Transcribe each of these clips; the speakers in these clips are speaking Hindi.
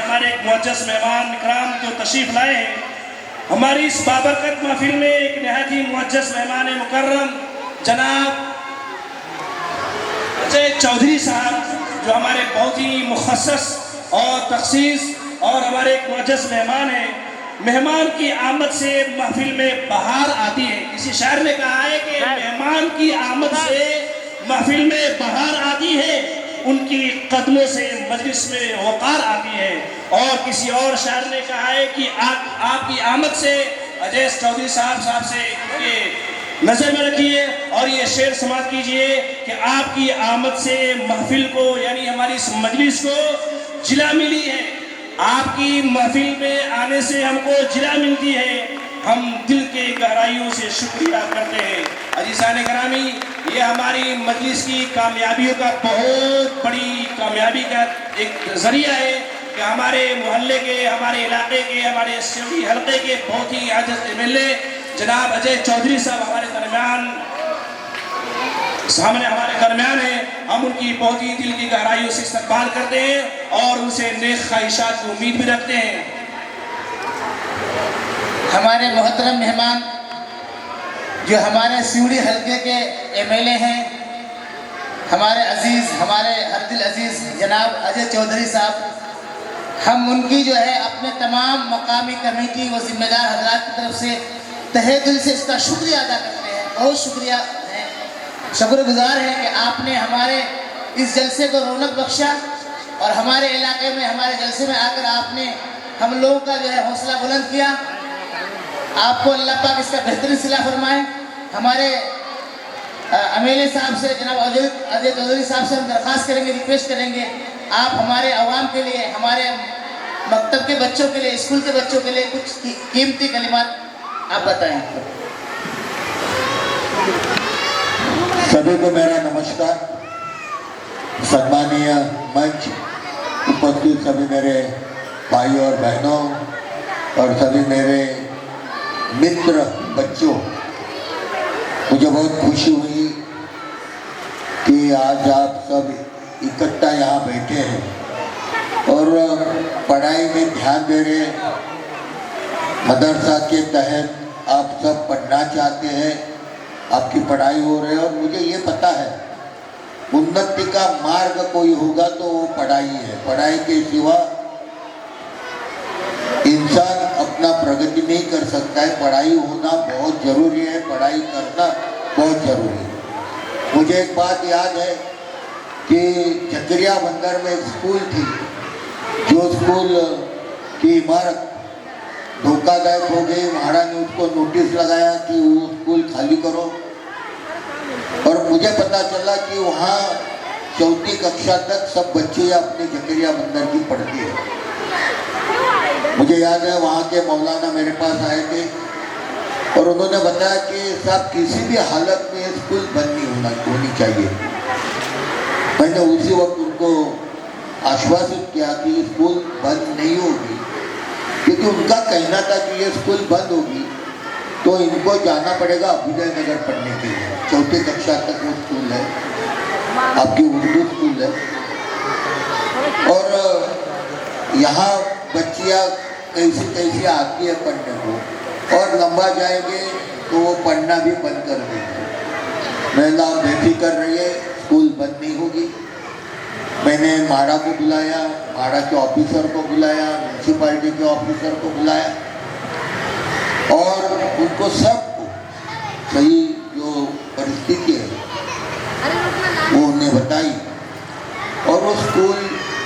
हमारे एक मुअज्जज़ मेहमान इकराम जो तशरीफ़ लाए हैं हमारी इस बाबरकत महफिल में, एक नहायत ही मुअज्जज़ मेहमान मुकर्रम जनाब अजय चौधरी साहब जो हमारे बहुत ही मुखस्सस और तख़सीस और हमारे एक मुअज्जज़ मेहमान हैं। मेहमान की आमद से महफिल में बहार आती है। किसी शायर ने कहा है कि मेहमान की आमद से महफिल में बहार आती है, उनकी कदमों से मजलिस में वक़ार आती है। और किसी और शायर ने कहा है कि आपकी आमद से अजय चौधरी साहब से ये नज़र में रखिए और ये शेर समाप्त कीजिए कि आपकी आमद से महफिल को यानी हमारी इस मजलिस को जिला मिली है। आपकी महफिल में आने से हमको जिला मिलती है। हम दिल के गहराइयों से शुक्रिया करते हैं। अजीज़ान करामी, ये हमारी मजलिस की कामयाबियों का बहुत बड़ी कामयाबी का एक ज़रिया है कि हमारे मोहल्ले के, हमारे इलाके के, हमारे सिवनी हल्के के बहुत ही आज़िज़ MLA जनाब अजय चौधरी साहब हमारे दरमियान है। हम उनकी बहुत ही दिल की गहराइयों से इस्तकबाल करते हैं और उनसे नेक ख्वाहिशात की उम्मीद भी रखते हैं। हमारे मोहतरम मेहमान जो हमारे सिवड़ी हल्के के MLA हैं, हमारे अजीज़, हमारे हर दिल अजीज़ जनाब अजय चौधरी साहब, हम उनकी जो है अपने तमाम मकामी कमेटी व जिम्मेदार हजरात की तरफ से तहे दिल से इसका शुक्रिया अदा करते हैं। बहुत शुक्रिया है, शुक्रगुजार हैं कि आपने हमारे इस जलसे को रौनक बख्शा और हमारे इलाके में हमारे जलसे में आकर आपने हम लोगों का जो है हौसला बुलंद किया। आपको अल्लाह पाक इसका बेहतरीन सिला फरमाए। हमारे MLA साहब से जनाब अजय चौधरी साहब से हम दरख्वास्त करेंगे, रिक्वेस्ट करेंगे, आप हमारे अवाम के लिए, हमारे मकतब के बच्चों के लिए, स्कूल के बच्चों के लिए कुछ कीमती कलिमात आप बताएं। सभी को मेरा नमस्कार। सम्मानीय मंच उपस्थित सभी मेरे भाई और बहनों और सभी मेरे मित्र बच्चों, मुझे बहुत खुशी हुई कि आज आप सब इकट्ठा यहाँ बैठे हैं और पढ़ाई में ध्यान दे रहे हैं। मदरसा के तहत आप सब पढ़ना चाहते हैं, आपकी पढ़ाई हो रही है और मुझे ये पता है उन्नति का मार्ग कोई होगा तो वो पढ़ाई है। पढ़ाई के सिवा इंसान अपना प्रगति नहीं कर सकता है। पढ़ाई होना बहुत ज़रूरी है, पढ़ाई करना बहुत ज़रूरी है। मुझे एक बात याद है कि चकरिया बंदर में एक स्कूल थी, जो स्कूल की इमारत धोखादायक हो गई। महाराज ने उसको नोटिस लगाया कि वो स्कूल खाली करो और मुझे पता चला कि वहाँ 4वीं कक्षा तक सब बच्चे अपने चकरिया बंदर की पढ़ती है। मुझे याद है वहाँ के मौलाना मेरे पास आए थे और उन्होंने बताया कि साहब किसी भी हालत में स्कूल बंद नहीं होनी चाहिए। मैंने उसी वक्त उनको आश्वासित किया कि स्कूल बंद नहीं होगी, क्योंकि उनका कहना था कि ये स्कूल बंद होगी तो इनको जाना पड़ेगा अभ्युदय नगर पढ़ने के लिए। 4वीं कक्षा तक वो स्कूल है, आपकी उर्दू स्कूल है और यहाँ बच्चियाँ कैसी कैसी आती है पढ़ने को और लंबा जाएंगे तो वो पढ़ना भी बंद कर देंगे। महिला बेफिक्र रहिए, स्कूल बंद नहीं होगी। मैंने माड़ा को बुलाया, माड़ा के ऑफिसर को बुलाया, म्यूनसिपालिटी के ऑफिसर को बुलाया और उनको सबको सही जो परिस्थिति है वो उन्हें बताई और वो स्कूल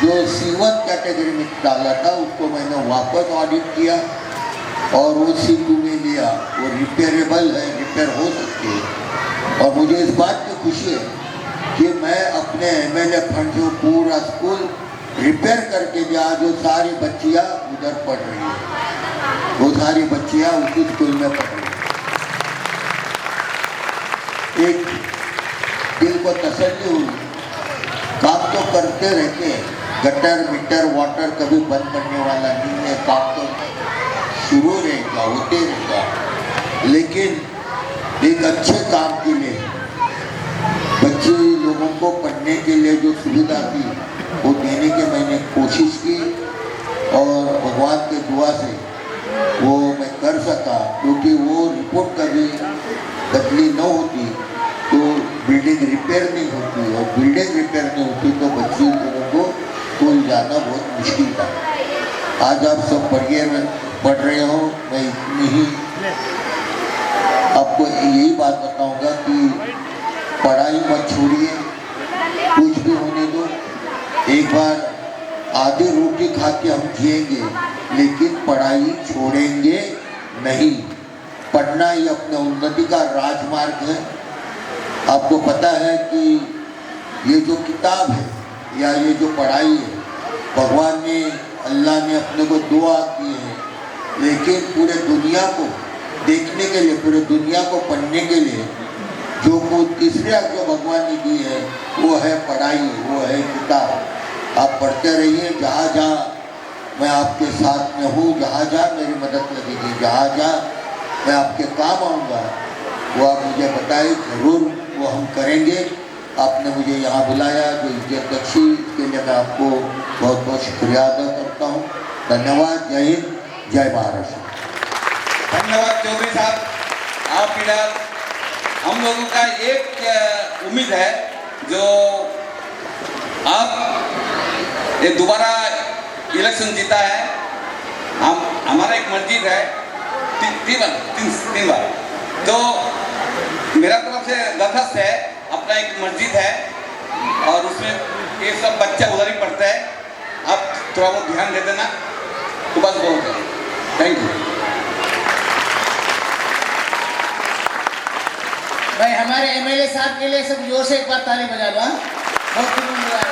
जो C1 कैटेगरी में डाला था उसको मैंने वापस ऑडिट किया और वो C2 में लिया। वो रिपेयरेबल है, रिपेयर हो सकती है और मुझे इस बात की खुशी है कि मैं अपने MLA फंड से पूरा स्कूल रिपेयर करके दिया। जो सारी बच्चियाँ उधर पढ़ रही है, वो सारी बच्चियाँ उसी स्कूल में पढ़ रही है। एक दिल को तसल्ली हुई। काम तो करते रहते हैं, गटर मीटर वाटर कभी बंद करने वाला नहीं है, काम तो शुरू रहेगा, होते रहेगा। लेकिन एक अच्छे काम के लिए बच्चे लोगों को पढ़ने के लिए जो सुविधा थी वो देने की मैंने कोशिश की दुआ से वो मैं कर सका, क्योंकि वो रिपोर्ट कभी बदली न होती तो बिल्डिंग रिपेयर नहीं होती, और बिल्डिंग रिपेयर नहीं होती तो बच्चे लोगों को स्कूल जाना बहुत मुश्किल था। आज आप सब पढ़ रहे हो, मैं इतनी ही आपको यही बात बताऊंगा कि पढ़ाई मत छोड़िए, कुछ भी होने दो। एक बार आधी रोटी खा के हम जिएंगे, लेकिन पढ़ाई छोड़ेंगे नहीं। पढ़ना ही अपने उन्नति का राजमार्ग है। आपको पता है कि ये जो किताब है या ये जो पढ़ाई है, भगवान ने, अल्लाह ने अपने को दुआ की है, लेकिन पूरे दुनिया को देखने के लिए, पूरे दुनिया को पढ़ने के लिए जो कुछ तीसरा जो भगवान ने दी है वो है पढ़ाई, वो है किताब। आप पढ़ते रहिए, जहाँ जहाँ मैं आपके साथ में हूँ, जहाँ जहाँ मेरी मदद लगेगी, जहाँ जहाँ मैं आपके काम आऊँगा, वो आप मुझे बताइए, ज़रूर वो हम करेंगे। आपने मुझे यहाँ बुलाया, जो इज्जत बख्शी, इसके लिए मैं आपको बहुत बहुत शुक्रिया अदा करता हूँ। धन्यवाद। जय हिंद, जय महाराष्ट्र। धन्यवाद चौधरी साहब। आप फिलहाल हम लोगों का एक उम्मीद है, जो आप ये दोबारा इलेक्शन जीता है, हमारा एक मस्जिद है तीन बार, तो मेरा तरफ से दरखास्त है, अपना एक मस्जिद है और उसमें ये सब बच्चा उधर ही पढ़ता है, आप थोड़ा बहुत ध्यान दे देना तो बस बहुत है। थैंक यू भाई। हमारे एमएलए साहब के लिए सब जोर से एक बार ताली बजा लो। बहुत खुशी मिला है।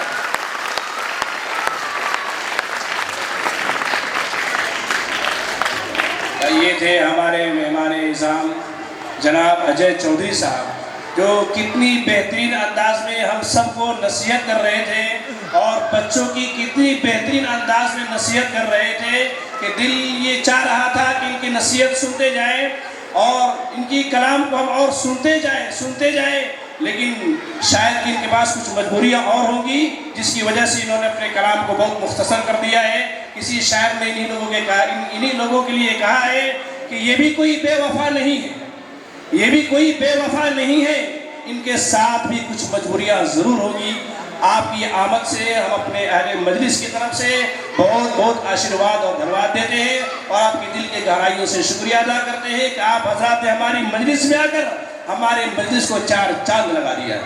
ये थे हमारे मेहमान इज़ाम जनाब अजय चौधरी साहब, जो कितनी बेहतरीन अंदाज में हम सबको नसीहत कर रहे थे और बच्चों की कितनी बेहतरीन अंदाज में नसीहत कर रहे थे कि दिल ये चाह रहा था कि इनकी नसीहत सुनते जाएं और इनकी कलाम को हम और सुनते जाएं, लेकिन शायद इनके पास कुछ मजबूरियां और होंगी, जिसकी वजह से इन्होंने अपने कलाम को बहुत मुख्तसर कर दिया है। किसी शायर ने इन्हीं लोगों के लिए कहा है कि ये भी कोई बेवफा नहीं है, ये भी कोई बेवफा नहीं है, इनके साथ भी कुछ मजबूरियां ज़रूर होगी। आपकी आमद से हम अपने अहले मजलिस की तरफ से बहुत बहुत आशीर्वाद और धन्यवाद देते हैं और आपके दिल के गहराइयों से शुक्रिया अदा करते हैं कि आप हज़रात ने हमारी मजलिस में आकर हमारे मजलिस को चार चांद लगा दिया।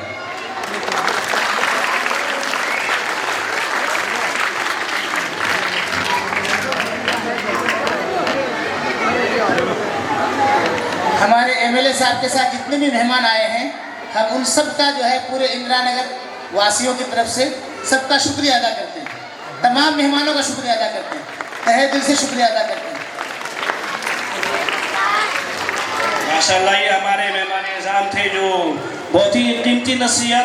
हमारे एमएलए साहब के साथ जितने भी मेहमान आए हैं, हम उन सब का जो है पूरे इंदिरा नगर वासियों की तरफ से सबका शुक्रिया अदा करते हैं। तमाम मेहमानों का शुक्रिया अदा करते हैं, तहे दिल से शुक्रिया अदा करते हैं। माशाअल्लाह, ये हमारे मेहमान इज़ाम थे जो बहुत ही कीमती नसीहत